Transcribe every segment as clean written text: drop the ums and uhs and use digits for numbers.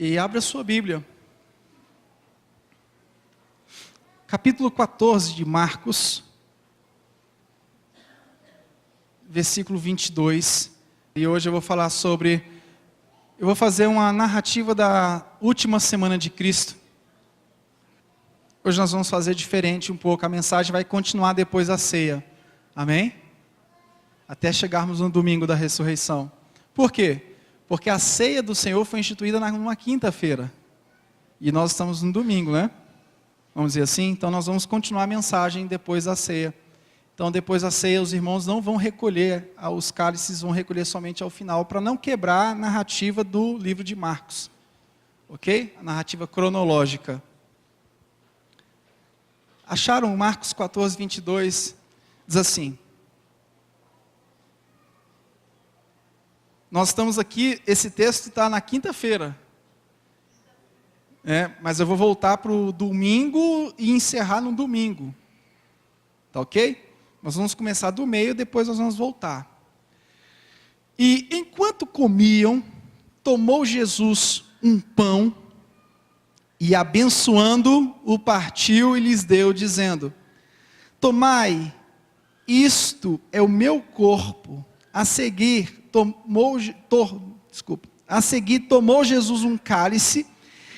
E abre a sua Bíblia. Capítulo 14 de Marcos, versículo 22. E hoje eu vou falar eu vou fazer uma narrativa da última semana de Cristo. Hoje nós vamos fazer diferente um pouco, a mensagem vai continuar depois da ceia. Amém? Até chegarmos no domingo da ressurreição. Por quê? Porque a ceia do Senhor foi instituída numa quinta-feira. E nós estamos no domingo, né? Vamos dizer assim? Então nós vamos continuar a mensagem depois da ceia. Então depois da ceia os irmãos não vão recolher, os cálices vão recolher somente ao final, para não quebrar a narrativa do livro de Marcos. Ok? A narrativa cronológica. Acharam Marcos 14, 22? Diz assim. Nós estamos aqui, esse texto está na quinta-feira. Mas eu vou voltar para o domingo e encerrar no domingo. Tá ok? Nós vamos começar do meio, depois nós vamos voltar. E enquanto comiam, tomou Jesus um pão e abençoando, o partiu e lhes deu, dizendo: tomai, isto é o meu corpo. A seguir tomou Jesus um cálice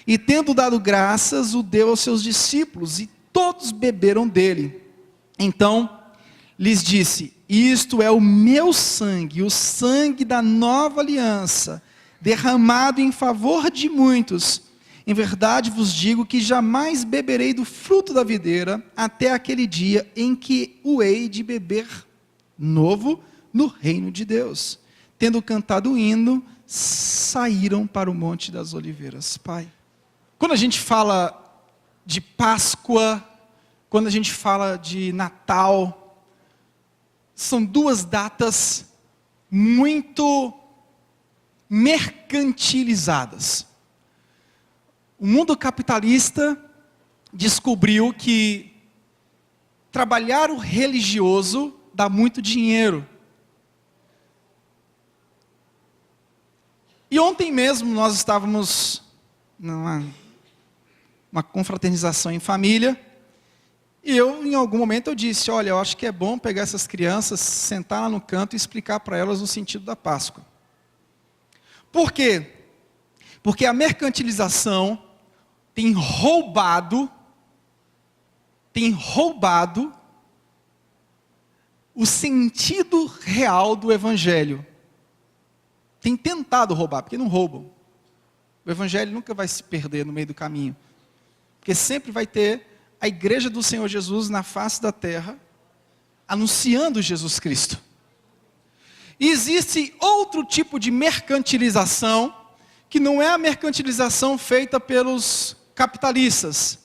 e, tendo dado graças, o deu aos seus discípulos, e todos beberam dele. Então lhes disse: isto é o meu sangue, o sangue da nova aliança, derramado em favor de muitos. Em verdade vos digo que jamais beberei do fruto da videira, até aquele dia em que o hei de beber novo no reino de Deus. Tendo cantado o hino, saíram para o Monte das Oliveiras. Pai, quando a gente fala de Páscoa, quando a gente fala de Natal, são duas datas muito mercantilizadas. O mundo capitalista descobriu que trabalhar o religioso dá muito dinheiro. E ontem mesmo nós estávamos numa confraternização em família, e em algum momento eu disse: olha, eu acho que é bom pegar essas crianças, sentar lá no canto e explicar para elas o sentido da Páscoa. Por quê? Porque a mercantilização tem roubado o sentido real do Evangelho. Tem tentado roubar, porque não roubam. O Evangelho nunca vai se perder no meio do caminho. Porque sempre vai ter a igreja do Senhor Jesus na face da terra, anunciando Jesus Cristo. E existe outro tipo de mercantilização, que não é a mercantilização feita pelos capitalistas,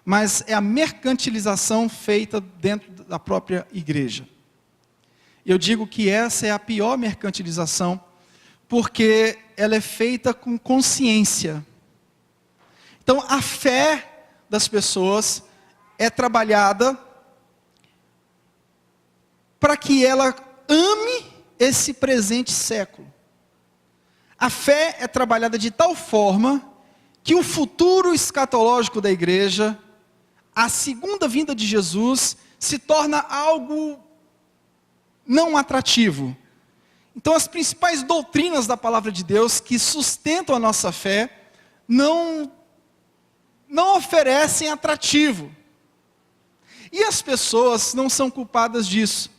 mas é a mercantilização feita dentro da própria igreja. Eu digo que essa é a pior mercantilização, porque ela é feita com consciência. Então a fé das pessoas é trabalhada para que ela ame esse presente século. A fé é trabalhada de tal forma que o futuro escatológico da igreja, a segunda vinda de Jesus, se torna algo não atrativo. Então as principais doutrinas da palavra de Deus que sustentam a nossa fé não oferecem atrativo. E as pessoas não são culpadas disso.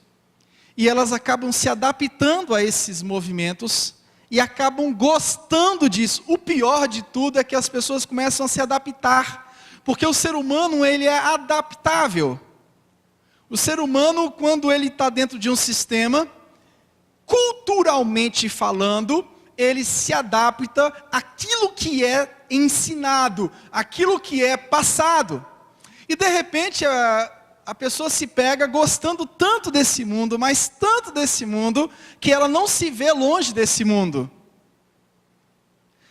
E elas acabam se adaptando a esses movimentos e acabam gostando disso. O pior de tudo é que as pessoas começam a se adaptar, porque o ser humano ele é adaptável. O ser humano, quando ele está dentro de um sistema, culturalmente falando, ele se adapta àquilo que é ensinado, àquilo que é passado. E de repente a pessoa se pega gostando tanto desse mundo, mas tanto desse mundo, que ela não se vê longe desse mundo.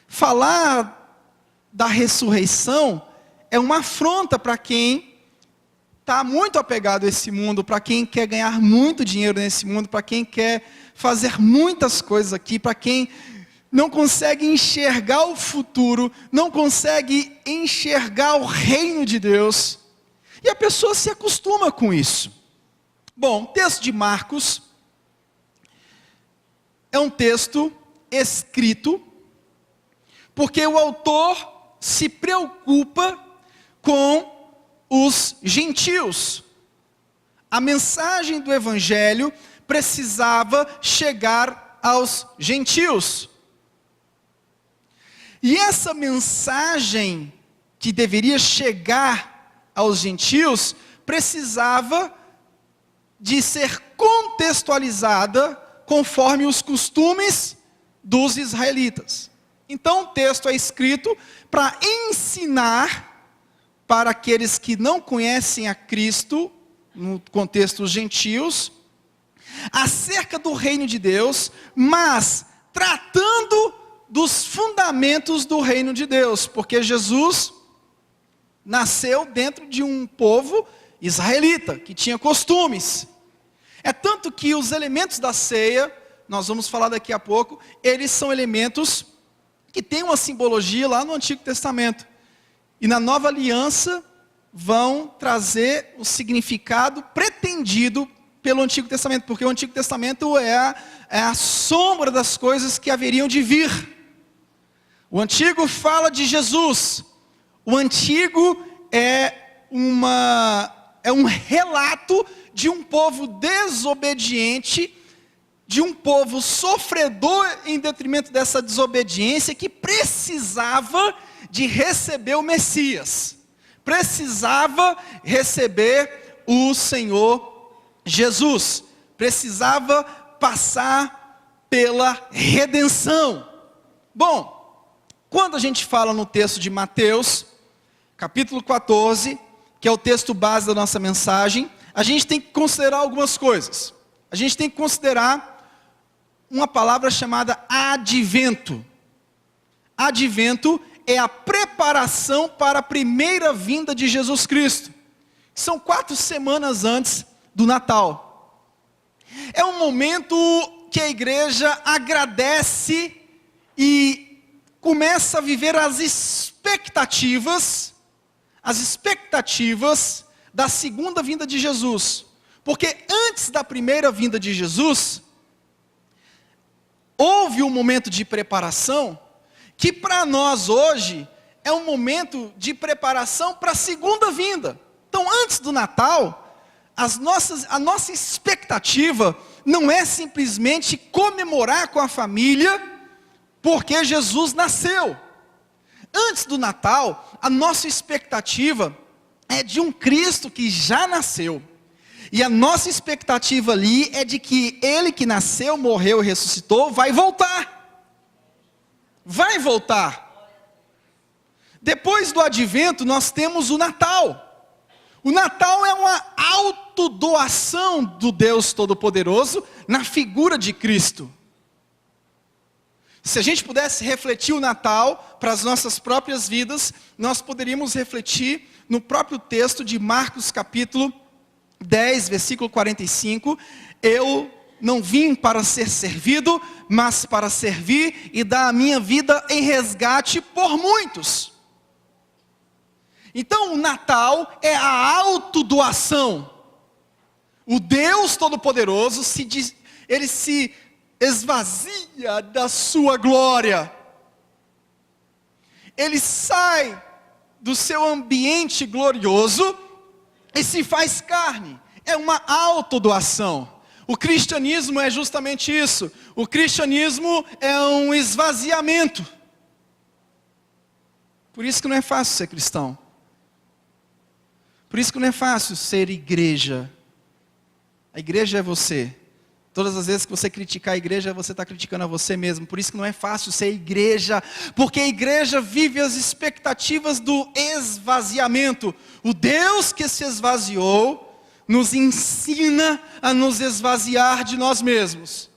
Falar da ressurreição é uma afronta para quem está muito apegado a esse mundo, para quem quer ganhar muito dinheiro nesse mundo, para quem quer fazer muitas coisas aqui, para quem não consegue enxergar o futuro, não consegue enxergar o reino de Deus, e a pessoa se acostuma com isso. Bom, o texto de Marcos é um texto escrito porque o autor se preocupa com os gentios. A mensagem do evangelho precisava chegar aos gentios. E essa mensagem que deveria chegar aos gentios precisava de ser contextualizada conforme os costumes dos israelitas. Então o texto é escrito para ensinar para aqueles que não conhecem a Cristo, no contexto dos gentios, acerca do reino de Deus, mas tratando dos fundamentos do reino de Deus, porque Jesus nasceu dentro de um povo israelita, que tinha costumes. É tanto que os elementos da ceia, nós vamos falar daqui a pouco, eles são elementos que têm uma simbologia lá no Antigo Testamento. E na Nova Aliança vão trazer o significado pretendido pelo Antigo Testamento, porque o Antigo Testamento é a sombra das coisas que haveriam de vir. O Antigo fala de Jesus. O Antigo é um relato de um povo desobediente, de um povo sofredor em detrimento dessa desobediência, que precisava de receber o Messias, precisava receber o Senhor Jesus, precisava passar pela redenção. Bom, quando a gente fala no texto de Mateus, capítulo 14, que é o texto base da nossa mensagem, a gente tem que considerar algumas coisas. A gente tem que considerar uma palavra chamada advento. Advento é a preparação para a primeira vinda de Jesus Cristo. São 4 semanas antes do Natal. É um momento que a igreja agradece e começa a viver as expectativas da segunda vinda de Jesus. Porque antes da primeira vinda de Jesus, houve um momento de preparação, que para nós hoje, é um momento de preparação para a segunda vinda. Então antes do Natal, a nossa expectativa não é simplesmente comemorar com a família, porque Jesus nasceu. Antes do Natal, a nossa expectativa é de um Cristo que já nasceu. E a nossa expectativa ali é de que Ele que nasceu, morreu e ressuscitou, vai voltar. Vai voltar. Depois do advento, nós temos o Natal. O Natal é uma autodoação do Deus Todo-Poderoso na figura de Cristo. Se a gente pudesse refletir o Natal para as nossas próprias vidas, nós poderíamos refletir no próprio texto de Marcos capítulo 10, versículo 45, eu não vim para ser servido, mas para servir e dar a minha vida em resgate por muitos. Então o Natal é a autodoação. O Deus Todo-Poderoso, ele se esvazia da sua glória. Ele sai do seu ambiente glorioso e se faz carne. É uma autodoação. O cristianismo é justamente isso. O cristianismo é um esvaziamento. Por isso que não é fácil ser cristão. Por isso que não é fácil ser igreja. A igreja é você. Todas as vezes que você criticar a igreja, você está criticando a você mesmo. Por isso que não é fácil ser igreja, porque a igreja vive as expectativas do esvaziamento. O Deus que se esvaziou, nos ensina a nos esvaziar de nós mesmos.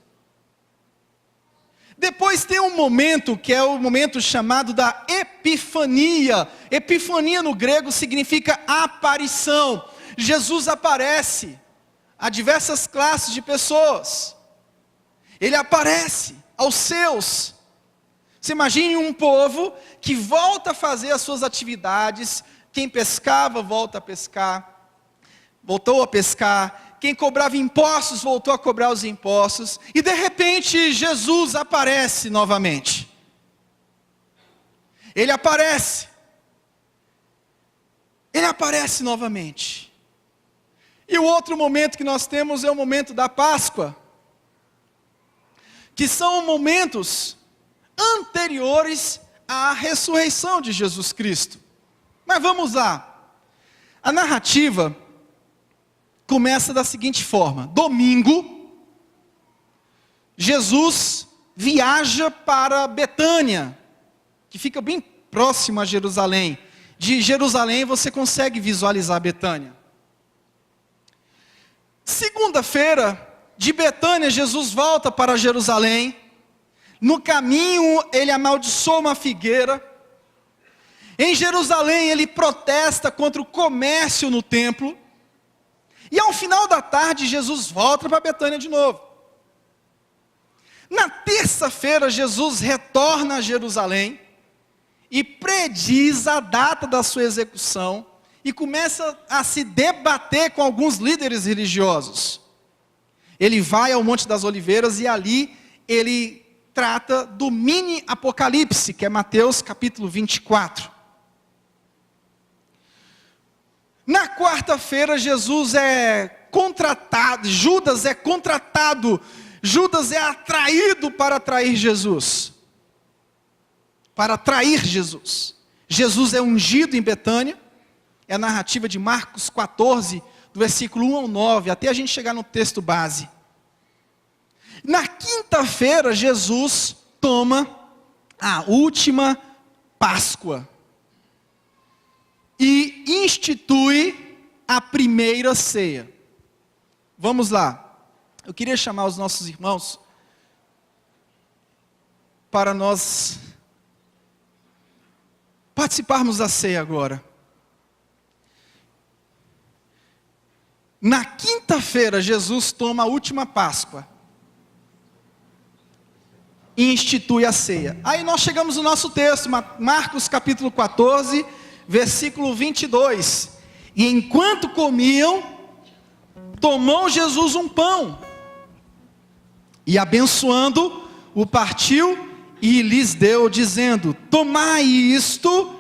Depois tem um momento, que é o momento chamado da Epifania. Epifania no grego significa aparição. Jesus aparece a diversas classes de pessoas. Ele aparece aos seus. Você imagine um povo que volta a fazer as suas atividades, quem pescava volta a pescar, voltou a pescar, quem cobrava impostos voltou a cobrar os impostos, e de repente Jesus aparece novamente. Ele aparece novamente. E o outro momento que nós temos é o momento da Páscoa, que são momentos anteriores à ressurreição de Jesus Cristo. Mas vamos lá. A narrativa começa da seguinte forma: domingo, Jesus viaja para Betânia, que fica bem próximo a Jerusalém. De Jerusalém você consegue visualizar Betânia. Segunda-feira, de Betânia, Jesus volta para Jerusalém. No caminho, ele amaldiçoa uma figueira. Em Jerusalém, ele protesta contra o comércio no templo. E ao final da tarde, Jesus volta para Betânia de novo. Na terça-feira, Jesus retorna a Jerusalém e prediz a data da sua execução e começa a se debater com alguns líderes religiosos. Ele vai ao Monte das Oliveiras e ali ele trata do mini apocalipse, que é Mateus capítulo 24. Na quarta-feira, Jesus é contratado, Judas é atraído para trair Jesus. Jesus é ungido em Betânia, é a narrativa de Marcos 14, do versículo 1 ao 9, até a gente chegar no texto base. Na quinta-feira, Jesus toma a última Páscoa e institui a primeira ceia. Vamos lá. Eu queria chamar os nossos irmãos para nós participarmos da ceia agora. Na quinta-feira, Jesus toma a última Páscoa e institui a ceia. Aí nós chegamos no nosso texto, Marcos capítulo 14, versículo 22. E enquanto comiam, tomou Jesus um pão, e abençoando, o partiu e lhes deu, dizendo: tomai, isto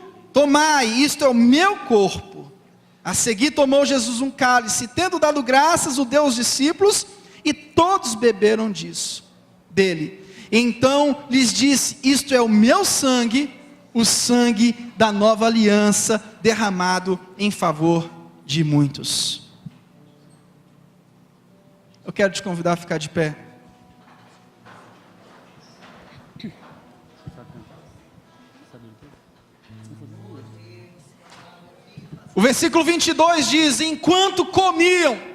é o meu corpo. A seguir tomou Jesus um cálice, tendo dado graças, o deu aos discípulos, e todos beberam dele. Então lhes disse: isto é o meu sangue, o sangue da nova aliança, derramado em favor de muitos. Eu quero te convidar a ficar de pé. O versículo 22 diz: enquanto comiam,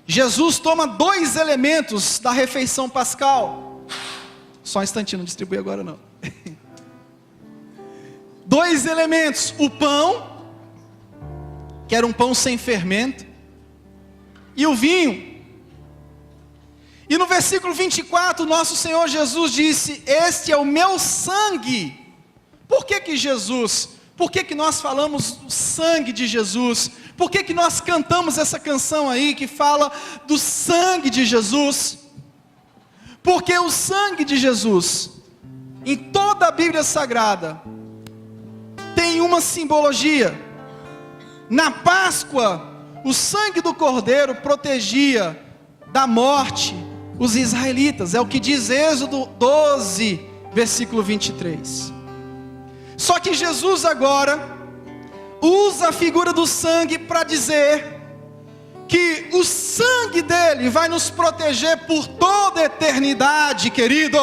Jesus toma dois elementos da refeição pascal. Só um instantinho, não distribui agora não. Dois elementos: o pão, que era um pão sem fermento, e o vinho. E no versículo 24, nosso Senhor Jesus disse: este é o meu sangue. Por que nós falamos do sangue de Jesus? Por que nós cantamos essa canção aí que fala do sangue de Jesus? Porque o sangue de Jesus, em toda a Bíblia Sagrada, tem uma simbologia. Na Páscoa, o sangue do Cordeiro protegia da morte os israelitas. É o que diz Êxodo 12, versículo 23. Só que Jesus agora usa a figura do sangue para dizer que o sangue dele vai nos proteger por toda a eternidade, querido.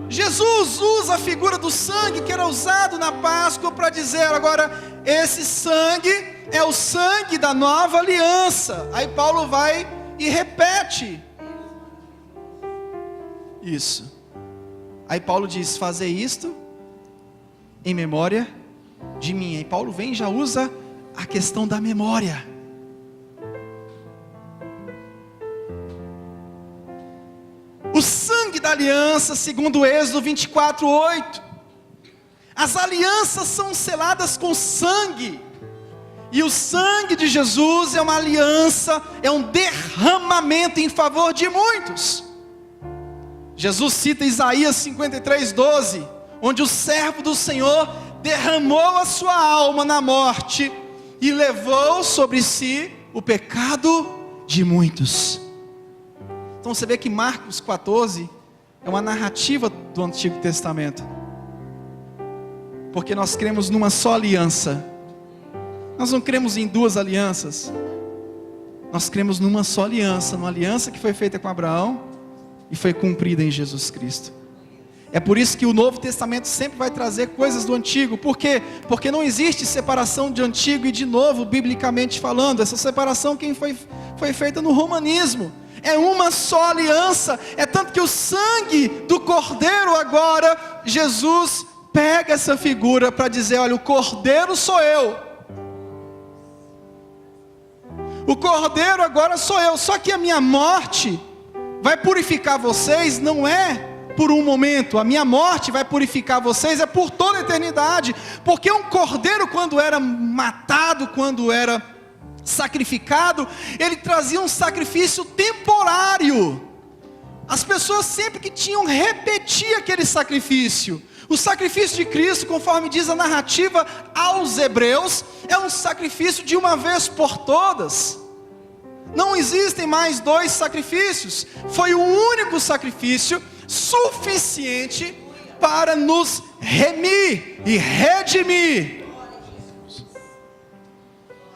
Jesus usa a figura do sangue que era usado na Páscoa para dizer agora: esse sangue é o sangue da nova aliança. Aí Paulo vai e repete isso. Aí Paulo diz: fazei isto em memória de mim. Aí Paulo vem e já usa a questão da memória. da aliança, segundo Êxodo 24:8. As alianças são seladas com sangue. E o sangue de Jesus é uma aliança, é um derramamento em favor de muitos. Jesus cita Isaías 53:12, onde o servo do Senhor derramou a sua alma na morte e levou sobre si o pecado de muitos. Então você vê que Marcos 14 é uma narrativa do Antigo Testamento, porque nós cremos numa só aliança. Nós não cremos em duas alianças, nós cremos numa só aliança, numa aliança que foi feita com Abraão e foi cumprida em Jesus Cristo. É por isso que o Novo Testamento sempre vai trazer coisas do Antigo. Por quê? Porque não existe separação de Antigo e de Novo, biblicamente falando. Essa separação foi feita no romanismo. É uma só aliança. É tanto que o sangue do Cordeiro agora, Jesus pega essa figura para dizer: olha, o Cordeiro sou eu. O Cordeiro agora sou eu. Só que a minha morte vai purificar vocês, não é por um momento. A minha morte vai purificar vocês, é por toda a eternidade. Porque um cordeiro, quando era matado, quando era sacrificado, ele trazia um sacrifício temporário. As pessoas sempre que tinham, repetir aquele sacrifício. O sacrifício de Cristo, conforme diz a narrativa aos Hebreus, é um sacrifício de uma vez por todas. Não existem mais dois sacrifícios. Foi o único sacrifício suficiente para nos remir e redimir.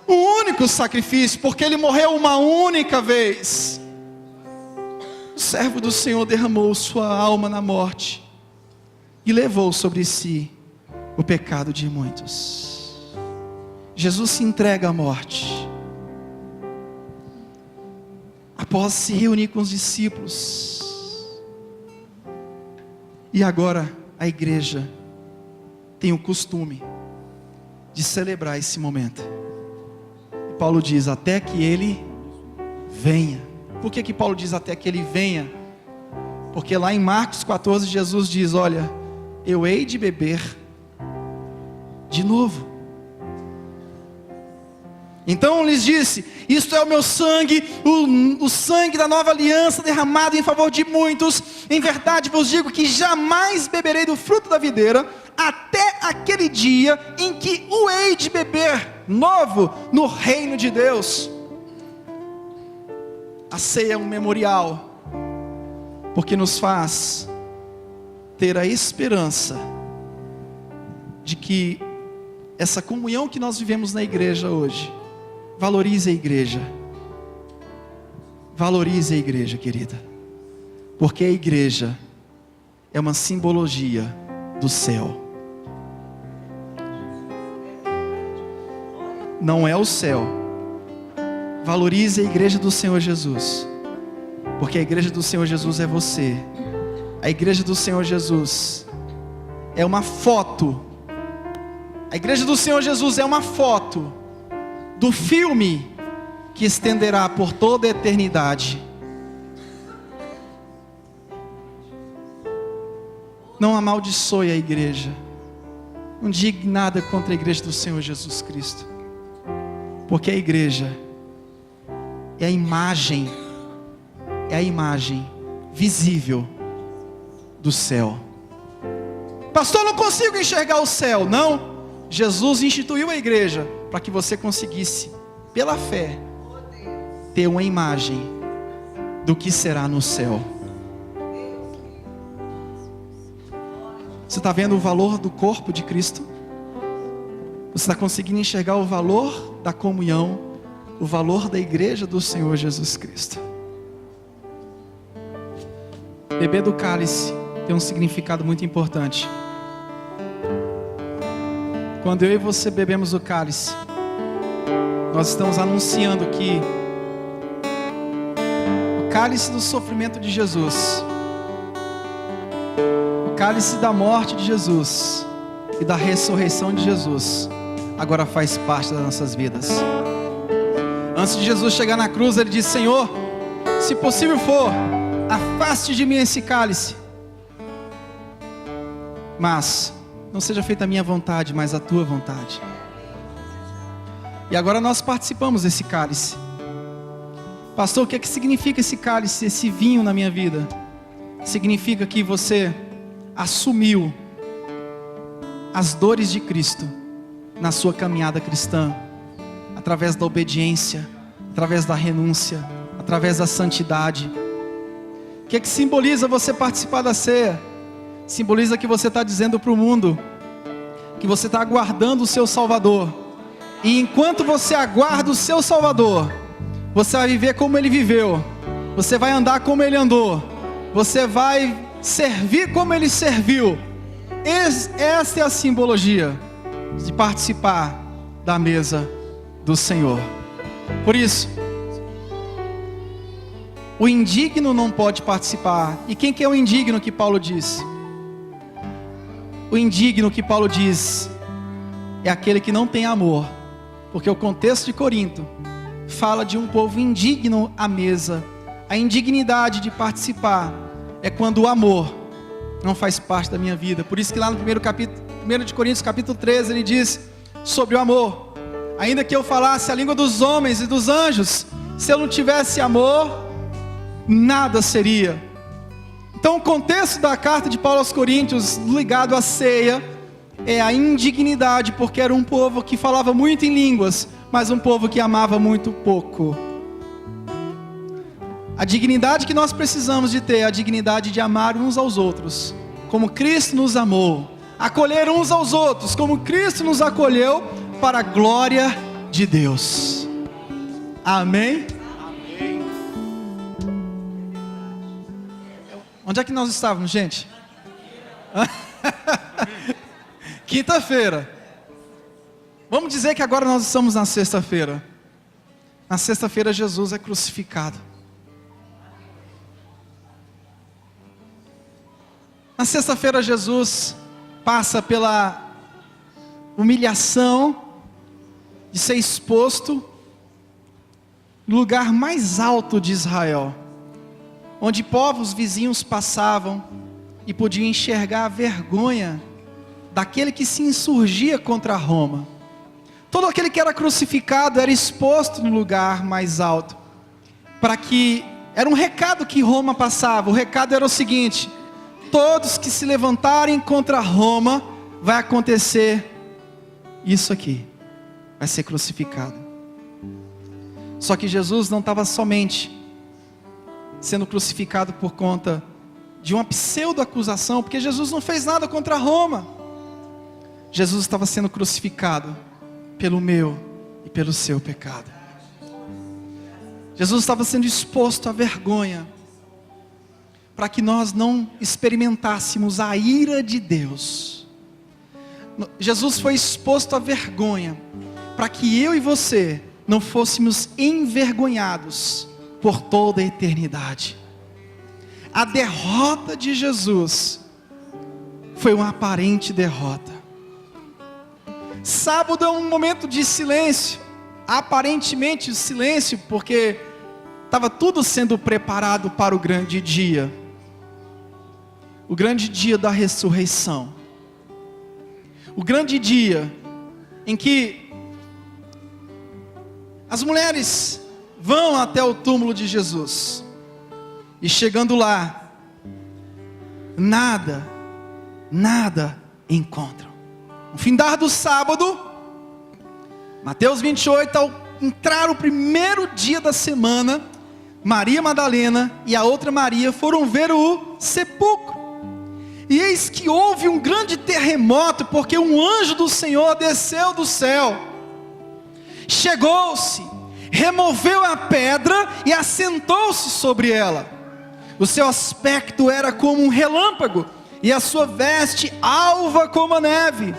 O único sacrifício, porque ele morreu uma única vez. O servo do Senhor derramou sua alma na morte e levou sobre si o pecado de muitos. Jesus se entrega à morte. Após se reunir com os discípulos. E agora a igreja tem o costume de celebrar esse momento. E Paulo diz: até que ele venha. Por que Paulo diz até que ele venha? Porque lá em Marcos 14 Jesus diz: olha, eu hei de beber de novo. Então lhes disse: isto é o meu sangue, o sangue da nova aliança, derramado em favor de muitos. Em verdade vos digo que jamais beberei do fruto da videira, até aquele dia em que o hei de beber novo no reino de Deus. A ceia é um memorial, porque nos faz ter a esperança de que essa comunhão que nós vivemos na igreja hoje, valorize a igreja. Valorize a igreja, querida. Porque a igreja é uma simbologia do céu. Não é o céu. Valorize a igreja do Senhor Jesus. Porque a igreja do Senhor Jesus é você. A igreja do Senhor Jesus é uma foto. A igreja do Senhor Jesus é uma foto do filme que estenderá por toda a eternidade. Não amaldiçoe a igreja. Não diga nada contra a igreja do Senhor Jesus Cristo. Porque a igreja é a imagem visível do céu. Pastor, não consigo enxergar o céu. Não, Jesus instituiu a igreja para que você conseguisse, pela fé, ter uma imagem do que será no céu. Você está vendo o valor do corpo de Cristo? Você está conseguindo enxergar o valor da comunhão, o valor da igreja do Senhor Jesus Cristo? Beber do cálice tem um significado muito importante. Quando eu e você bebemos o cálice, nós estamos anunciando que o cálice do sofrimento de Jesus, o cálice da morte de Jesus e da ressurreição de Jesus, agora faz parte das nossas vidas. Antes de Jesus chegar na cruz, ele disse: Senhor, se possível for, afaste de mim esse cálice, mas não seja feita a minha vontade, mas a tua vontade. E agora nós participamos desse cálice. Pastor, o que é que significa esse cálice, esse vinho na minha vida? Significa que você assumiu as dores de Cristo na sua caminhada cristã, através da obediência, através da renúncia, através da santidade. O que é que simboliza você participar da ceia? Simboliza que você está dizendo para o mundo que você está aguardando o seu Salvador, e enquanto você aguarda o seu Salvador, você vai viver como Ele viveu, você vai andar como Ele andou, você vai servir como Ele serviu. Esta é a simbologia de participar da mesa do Senhor. Por isso, o indigno não pode participar. E quem que é o indigno que Paulo diz? O indigno que Paulo diz é aquele que não tem amor, porque o contexto de Corinto fala de um povo indigno à mesa. A indignidade de participar é quando o amor não faz parte da minha vida. Por isso que lá no 1 de Coríntios capítulo 13 ele diz sobre o amor: ainda que eu falasse a língua dos homens e dos anjos, se eu não tivesse amor, nada seria. Então o contexto da carta de Paulo aos Coríntios ligado à ceia é a indignidade, porque era um povo que falava muito em línguas, mas um povo que amava muito pouco. A dignidade que nós precisamos de ter é a dignidade de amar uns aos outros, como Cristo nos amou, acolher uns aos outros, como Cristo nos acolheu, para a glória de Deus. Amém? Amém. Onde é que nós estávamos, gente? Quinta-feira. Vamos dizer que agora nós estamos na sexta-feira. Na sexta-feira Jesus é crucificado. Na sexta-feira Jesus passa pela humilhação de ser exposto no lugar mais alto de Israel, onde povos vizinhos passavam e podiam enxergar a vergonha daquele que se insurgia contra Roma. Todo aquele que era crucificado era exposto no lugar mais alto, para que, era um recado que Roma passava. O recado era o seguinte: todos que se levantarem contra Roma, vai acontecer isso aqui, vai ser crucificado. Só que Jesus não estava somente sendo crucificado por conta de uma pseudo-acusação, porque Jesus não fez nada contra Roma. Jesus estava sendo crucificado pelo meu e pelo seu pecado. Jesus estava sendo exposto à vergonha, para que nós não experimentássemos a ira de Deus. Jesus foi exposto à vergonha, para que eu e você não fôssemos envergonhados por toda a eternidade. A derrota de Jesus foi uma aparente derrota. Sábado é um momento de silêncio, aparentemente silêncio, porque estava tudo sendo preparado para o grande dia. O grande dia da ressurreição. O grande dia em que as mulheres vão até o túmulo de Jesus. E chegando lá, nada encontram. No findar do sábado, Mateus 28, ao entrar o primeiro dia da semana, Maria Madalena e a outra Maria foram ver o sepulcro. E eis que houve um grande terremoto, porque um anjo do Senhor desceu do céu, chegou-se, removeu a pedra e assentou-se sobre ela. O seu aspecto era como um relâmpago, e a sua veste alva como a neve.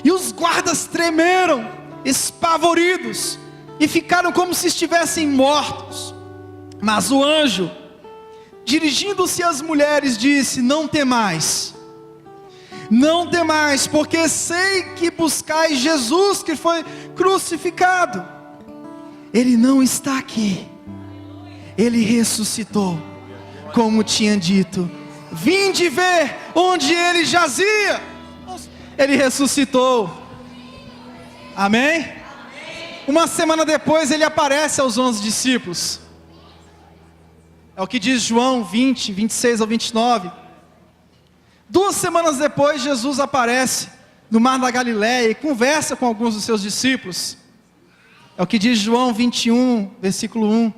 E os guardas tremeram, espavoridos, e ficaram como se estivessem mortos. Mas o anjo, dirigindo-se às mulheres, disse: não temais, porque sei que buscais Jesus que foi crucificado. Ele não está aqui, Ele ressuscitou. como tinha dito. Vinde ver onde ele jazia. Ele ressuscitou. Amém? Uma semana depois ele aparece aos 11 discípulos. É o que diz João 20, 26 ao 29. 2 semanas depois Jesus aparece no mar da Galileia e conversa com alguns dos seus discípulos. É o que diz João 21, versículo 1.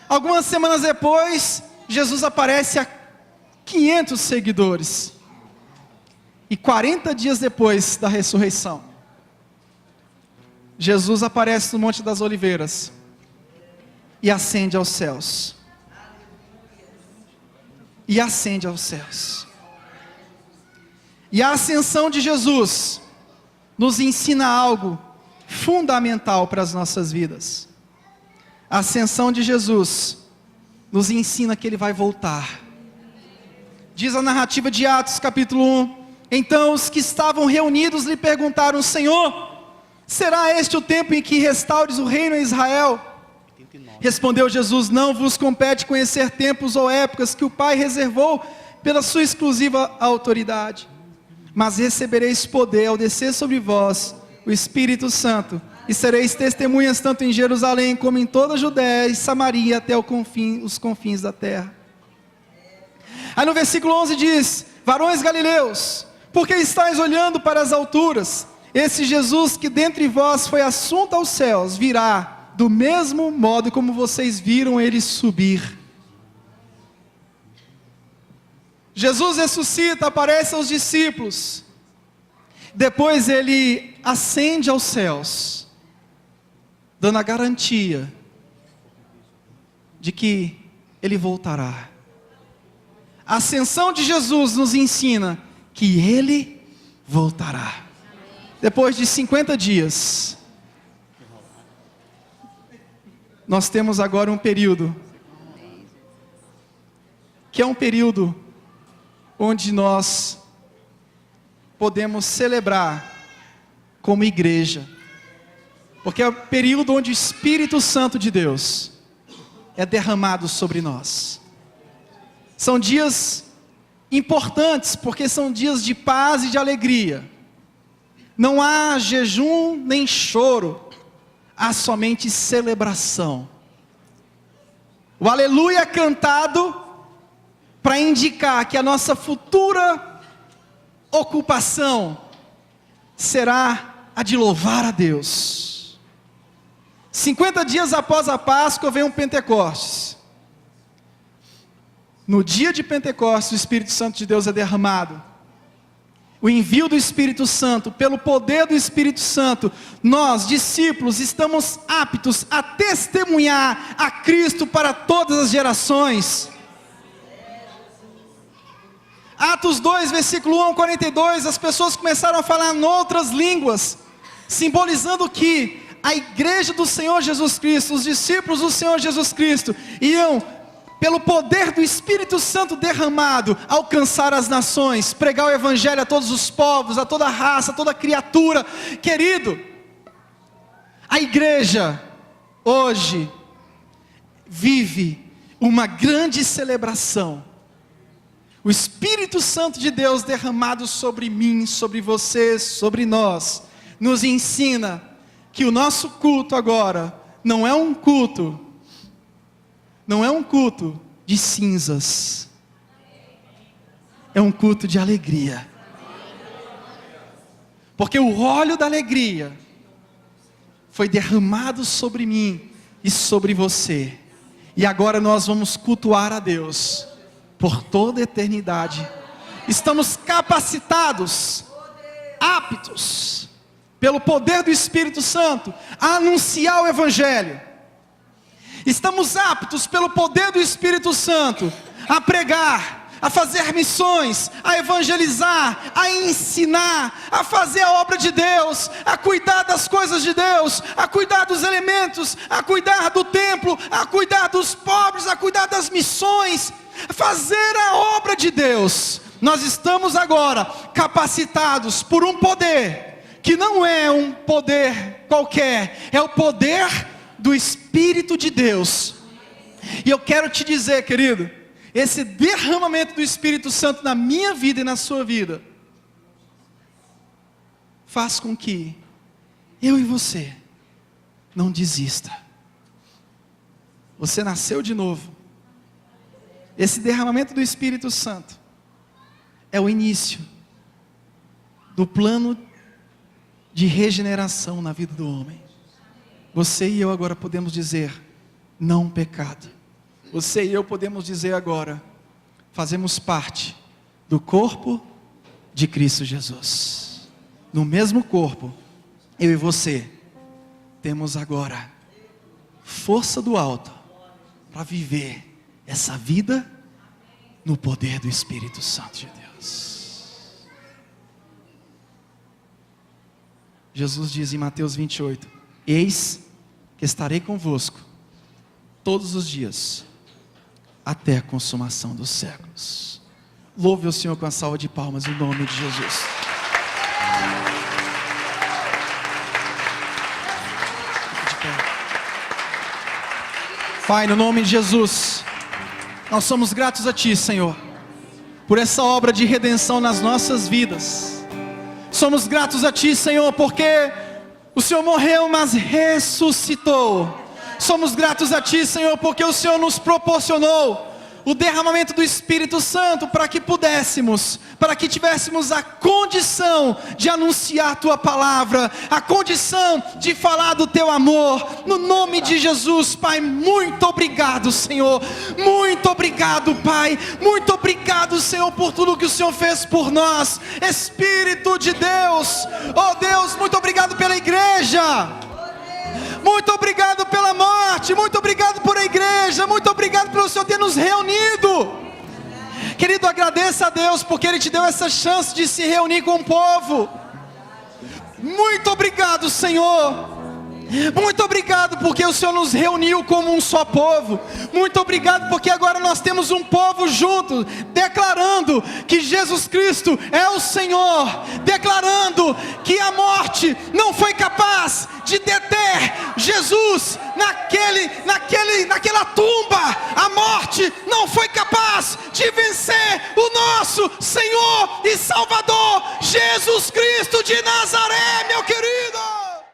Algumas semanas depois, Jesus aparece a 500 seguidores. E 40 dias depois da ressurreição, Jesus aparece no Monte das Oliveiras e ascende aos céus. E ascende aos céus. E a ascensão de Jesus nos ensina algo fundamental para as nossas vidas. A ascensão de Jesus nos ensina que Ele vai voltar. Diz a narrativa de Atos capítulo 1. Então os que estavam reunidos lhe perguntaram: Senhor, será este o tempo em que restaures o reino em Israel? 89. Respondeu Jesus: não vos compete conhecer tempos ou épocas que o Pai reservou pela sua exclusiva autoridade. Mas recebereis poder ao descer sobre vós o Espírito Santo, e sereis testemunhas tanto em Jerusalém como em toda a Judéia e Samaria até os confins da terra. Aí no versículo 11 diz: varões galileus, por que estáis olhando para as alturas? Esse Jesus que dentre vós foi assunto aos céus, virá do mesmo modo como vocês viram Ele subir. Jesus ressuscita, aparece aos discípulos. Depois Ele ascende aos céus, dando a garantia de que Ele voltará. A ascensão de Jesus nos ensina que Ele voltará. Depois de 50 dias, nós temos agora um período, que é um período onde nós podemos celebrar como igreja, porque é o período onde o Espírito Santo de Deus é derramado sobre nós. São dias importantes, porque são dias de paz e de alegria. Não há jejum nem choro, há somente celebração. O aleluia é cantado para indicar que a nossa futura ocupação será a de louvar a Deus. 50 dias após a Páscoa vem um Pentecostes. No dia de Pentecostes, o Espírito Santo de Deus é derramado. O envio do Espírito Santo, pelo poder do Espírito Santo, nós, discípulos, estamos aptos a testemunhar a Cristo para todas as gerações. Atos 2, versículo 1 ao 42, as pessoas começaram a falar em outras línguas, simbolizando que a igreja do Senhor Jesus Cristo, os discípulos do Senhor Jesus Cristo, iam, pelo poder do Espírito Santo derramado, alcançar as nações, pregar o Evangelho a todos os povos, a toda raça, a toda criatura. Querido, a igreja hoje vive uma grande celebração. O Espírito Santo de Deus derramado sobre mim, sobre você, sobre nós, nos ensina que o nosso culto agora não é um culto de cinzas, é um culto de alegria, porque o óleo da alegria foi derramado sobre mim e sobre você, e agora nós vamos cultuar a Deus por toda a eternidade. Estamos capacitados, aptos, pelo poder do Espírito Santo, a anunciar o Evangelho. Estamos aptos, pelo poder do Espírito Santo, a pregar, a fazer missões, a evangelizar, a ensinar, a fazer a obra de Deus, a cuidar das coisas de Deus, a cuidar dos elementos, a cuidar do templo, a cuidar dos pobres, a cuidar das missões, a fazer a obra de Deus. Nós estamos agora capacitados por um poder, que não é um poder qualquer, é o poder do Espírito de Deus. E eu quero te dizer, querido, esse derramamento do Espírito Santo na minha vida e na sua vida, faz com que eu e você não desista. Você nasceu de novo. Esse derramamento do Espírito Santo é o início do plano de regeneração na vida do homem. Você e eu agora podemos dizer, não pecado. Você e eu podemos dizer agora, fazemos parte do corpo de Cristo Jesus. No mesmo corpo, eu e você, temos agora força do alto para viver essa vida no poder do Espírito Santo de Deus. Jesus diz em Mateus 28, eis que estarei convosco todos os dias, até a consumação dos séculos. Louve o Senhor com a salva de palmas em nome de Jesus. Pai, no nome de Jesus, nós somos gratos a Ti, Senhor, por essa obra de redenção nas nossas vidas. Somos gratos a Ti, Senhor, porque o Senhor morreu, mas ressuscitou. Somos gratos a Ti, Senhor, porque o Senhor nos proporcionou o derramamento do Espírito Santo para que pudéssemos, para que tivéssemos a condição de anunciar a Tua palavra, a condição de falar do Teu amor, no nome de Jesus. Pai, muito obrigado, Senhor, muito obrigado, Pai, muito obrigado, Senhor, por tudo que o Senhor fez por nós. Espírito de Deus, oh Deus, muito obrigado pela igreja, muito obrigado pela morte, muito obrigado por a igreja, muito obrigado pelo Senhor ter nos reunido. Querido, agradeça a Deus porque Ele te deu essa chance de se reunir com o povo. Muito obrigado, Senhor. Muito obrigado porque o Senhor nos reuniu como um só povo. Muito obrigado porque agora nós temos um povo junto, declarando que Jesus Cristo é o Senhor, declarando que a morte não foi capaz de deter Jesus naquela tumba. A morte não foi capaz de vencer o nosso Senhor e Salvador Jesus Cristo de Nazaré, meu querido.